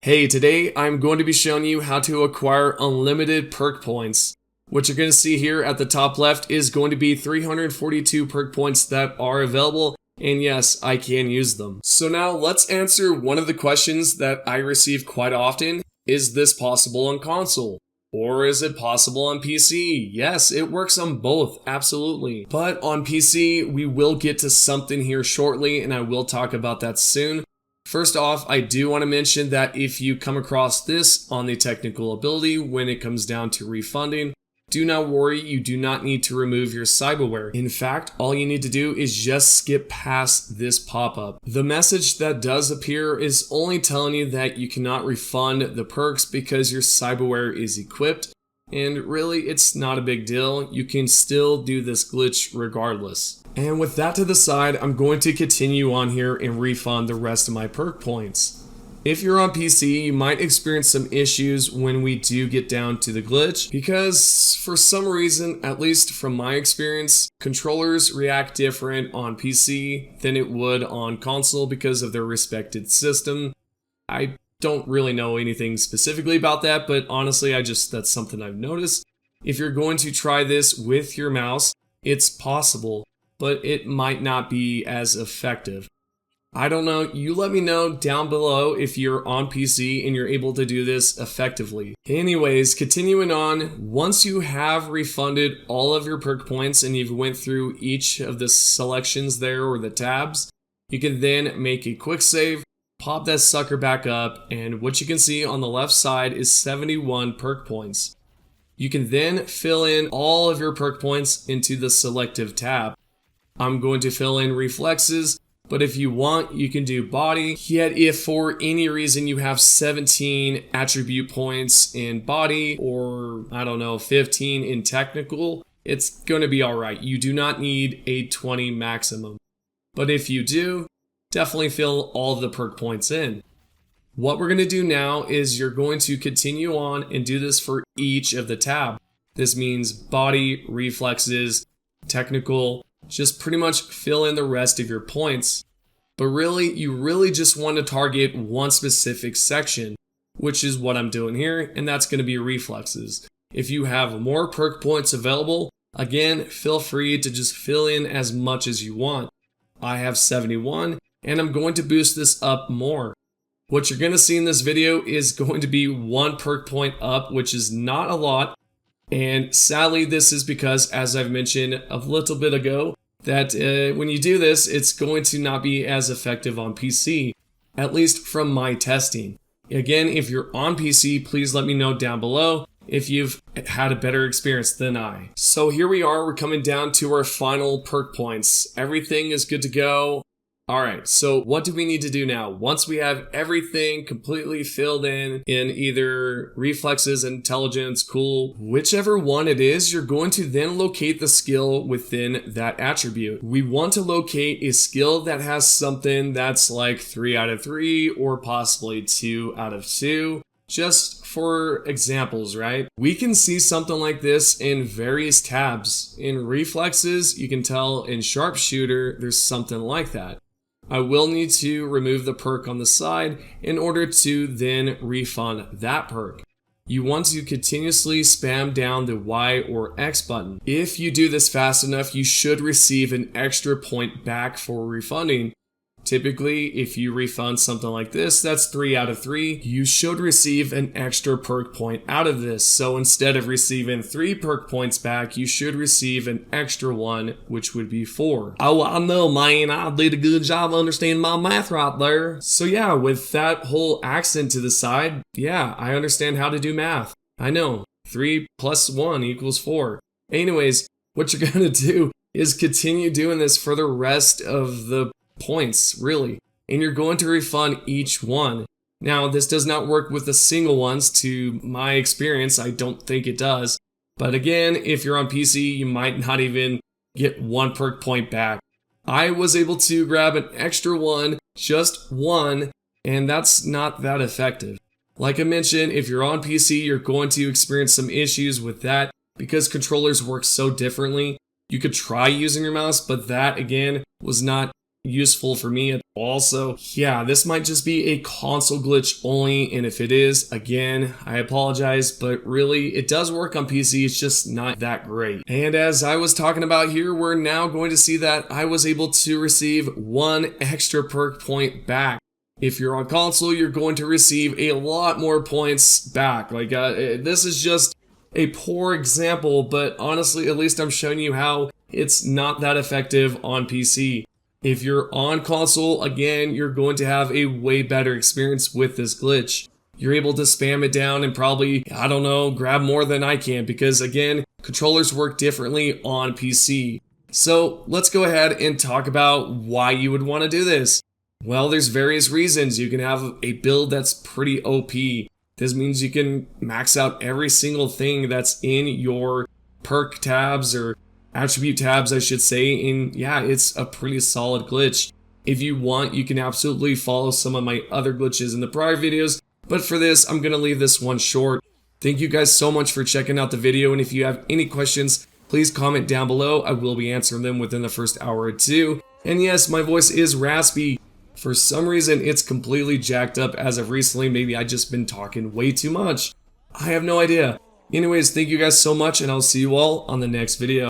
Hey, today I'm going to be showing you how to acquire unlimited perk points. What you're going to see here at the top left is going to be 342 perk points that are available, and yes, I can use them. So now let's answer one of the questions that I receive quite often. Is this possible on console? Or is it possible on PC? Yes, it works on both, absolutely. But on PC, we will get to something here shortly, and I will talk about that soon. First off, I do want to mention that if you come across this on the technical ability when it comes down to refunding, do not worry, you do not need to remove your cyberware. In fact, all you need to do is just skip past this pop-up. The message that does appear is only telling you that you cannot refund the perks because your cyberware is equipped, and really it's not a big deal. You can still do this glitch regardless. And with that to the side, I'm going to continue on here and refund the rest of my perk points. If you're on PC, you might experience some issues when we do get down to the glitch because for some reason, at least from my experience, controllers react different on PC than it would on console because of their respected system. I don't really know anything specifically about that, but honestly, that's something I've noticed. If you're going to try this with your mouse, it's possible, but it might not be as effective. I don't know, you let me know down below if you're on PC and you're able to do this effectively. Anyways, continuing on, once you have refunded all of your perk points and you've went through each of the selections there or the tabs, you can then make a quick save, pop that sucker back up, and what you can see on the left side is 71 perk points. You can then fill in all of your perk points into the selective tab. I'm going to fill in reflexes, but if you want, you can do body. Yet if for any reason you have 17 attribute points in body or, 15 in technical, it's going to be alright. You do not need a 20 maximum. But if you do, definitely fill all the perk points in. What we're going to do now is you're going to continue on and do this for each of the tab. This means body, reflexes, technical. Just pretty much fill in the rest of your points. But really, you really just want to target one specific section, which is what I'm doing here, and that's going to be reflexes. If you have more perk points available, again, feel free to just fill in as much as you want. I have 71, and I'm going to boost this up more. What you're going to see in this video is going to be one perk point up, which is not a lot. And sadly, this is because, as I've mentioned a little bit ago, that when you do this, it's going to not be as effective on PC, at least from my testing. Again, if you're on PC, please let me know down below if you've had a better experience than I. So here we are, we're coming down to our final perk points. Everything is good to go. Alright, so what do we need to do now? Once we have everything completely filled in either reflexes, intelligence, cool, whichever one it is, you're going to then locate the skill within that attribute. We want to locate a skill that has something that's like 3 out of 3 or possibly 2 out of 2. Just for examples, right? We can see something like this in various tabs. In reflexes, you can tell in sharpshooter, there's something like that. I will need to remove the perk on the side in order to then refund that perk. You want to continuously spam down the Y or X button. If you do this fast enough, you should receive an extra point back for refunding. Typically, if you refund something like this, that's 3 out of 3, you should receive an extra perk point out of this. So instead of receiving 3 perk points back, you should receive an extra one, which would be 4. Oh, I know, man, I did a good job understanding my math right there. So yeah, with that whole accent to the side, yeah, I understand how to do math. I know, 3 plus 1 equals 4. Anyways, what you're gonna do is continue doing this for the rest of the points, really, and you're going to refund each one. Now, this does not work with the single ones. To my experience, I don't think it does, but again, if you're on PC, you might not even get 1 perk point back. I was able to grab an extra one, just 1, and that's not that effective. Like I mentioned, if you're on PC, you're going to experience some issues with that because controllers work so differently. You could try using your mouse, but that again was not useful for me at all. So yeah, this might just be a console glitch only, and if it is, again, I apologize, but really it does work on PC, it's just not that great. And as I was talking about here, we're now going to see that I was able to receive 1 extra perk point back. If you're on console, you're going to receive a lot more points back. Like, this is just a poor example, but honestly, at least I'm showing you how it's not that effective on PC. If you're on console, again, you're going to have a way better experience with this glitch. You're able to spam it down and probably, I don't know, grab more than I can, because again, controllers work differently on PC. So let's go ahead and talk about why you would want to do this. Well, there's various reasons. You can have a build that's pretty OP. This means you can max out every single thing that's in your perk tabs, or attribute tabs, I should say, and yeah, it's a pretty solid glitch. If you want, you can absolutely follow some of my other glitches in the prior videos, but for this, I'm gonna leave this one short. Thank you guys so much for checking out the video, and if you have any questions, please comment down below. I will be answering them within the first hour or two. And yes, my voice is raspy. For some reason, it's completely jacked up as of recently. Maybe I just been talking way too much. I have no idea. Anyways, thank you guys so much, and I'll see you all on the next video.